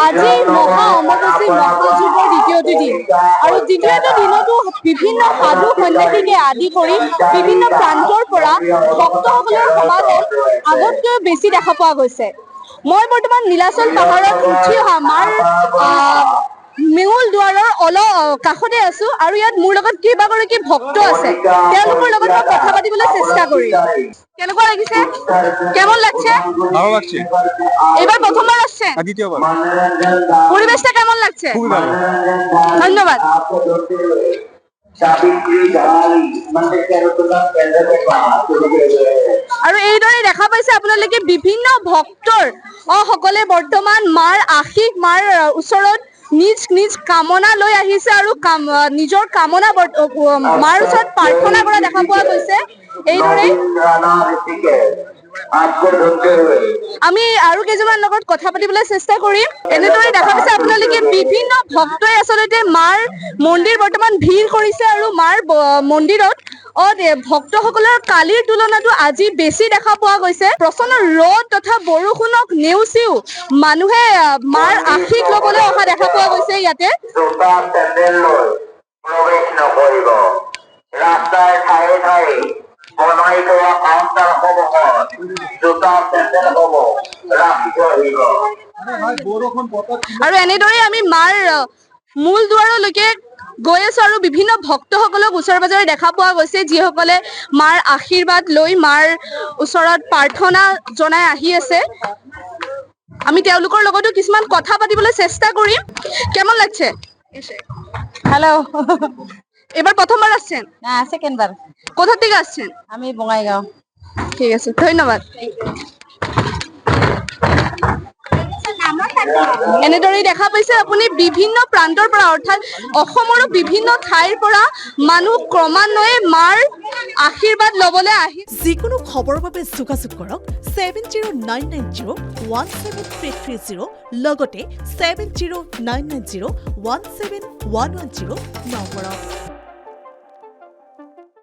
আজি মহা অমাবস্যা মহাযুগৰ দ্বিতীয়টো দিন আৰু দ্বিতীয়টো দিনতো বিভিন্ন সাধু সন্যাসীকে আদি কৰি বিভিন্ন প্ৰান্তৰ পৰা ভক্তসকলৰ সমাগম আগতকৈ বেছি দেখা পোৱা গৈছে। মই বৰ্তমান নীলাচল পাহাৰত উঠি অহা মাৰ মেঙুল দুৱাৰৰ কাষতে আছো আৰু ইয়াত মোৰ লগত কেইবাগৰাকী ভক্ত আছে। তেওঁলোকৰ লগত মই কথা পাতিবলৈ চেষ্টা কৰিম। কেনেকুৱা লাগিছে? কেমন লাগছে? ভালো লাগছে। এবাৰ প্ৰথমবাৰ আসছেন? দ্বিতীয়বাৰ। পৰিবেশটা কেমন লাগছে? খুবই ভালো। ধন্যবাদ। আৰু এইদৰে দেখা পাইছে আপোনালোকে বিভিন্ন ভক্তৰ সকলে বৰ্তমান মাৰ আশীষ মাৰ ওচৰত নিজ নিজ কামনা লৈ আহিছে আৰু নিজৰ কামনা মাৰ ওচৰত প্ৰাৰ্থনা কৰা দেখা পোৱা গৈছে। এইদৰে আমি আৰু কেইজনমান লগত কথা পাতিবলৈ চেষ্টা কৰিম। এনেদৰে দেখা পাইছে আপোনালোকে বিভিন্ন ভক্তই আচলতে মাৰ মন্দিৰ বৰ্তমান ভিৰ কৰিছে আৰু মাৰ মন্দিৰত ভক্তসকলৰ কালিৰ তুলনাতো আজি বেছি দেখা পোৱা গৈছে। প্ৰচণ্ড ৰ'দ তথা বৰষুণক নেওচিও মানুহে মাৰ আশীষ ল'বলৈ অহা দেখা পোৱা গৈছে। ইয়াতে ৰাস্তাৰ ঠায়ে ঠায়ে বনাই থোৱা কাউণ্টাৰসমূহত জোতা চেণ্ডেলসমূহ ৰাখি থৈ আহিব। আৰু এনেদৰে আমি মাৰ মূল দুৱাৰলৈকে গৈ আছো আৰু বিভিন্ন ভক্তসকলক ওচৰে পাজৰে দেখা পোৱা গৈছে, যিসকলে মাৰ আশীৰ্বাদ লৈ মাৰ ওচৰত প্ৰাৰ্থনা জনাই আহি আছে। আমি তেওঁলোকৰ লগতো কিছুমান কথা পাতিবলৈ চেষ্টা কৰিম। কেমন লাগছে? হ্যালো। এবাৰ প্ৰথমবাৰ আসছেন? না, সেকেন্ড বাৰ। কোথা থেকে আসছেন? আমি বঙ্গাইগাঁও। ঠিক আছে, ধন্যবাদ। এনেদৰেই দেখা পাইছে আপুনি বিভিন্ন প্ৰান্তৰ পৰা অৰ্থাৎ অসমৰো বিভিন্ন ঠাইৰ পৰা মানুহ ক্ৰমান্বয়ে মাৰ আশীৰ্বাদ ল'বলৈ আহি যিকোনো খবৰৰ বাবে যোগাযোগ কৰক 7099017330 লগতে 7099017110 নম্বৰত।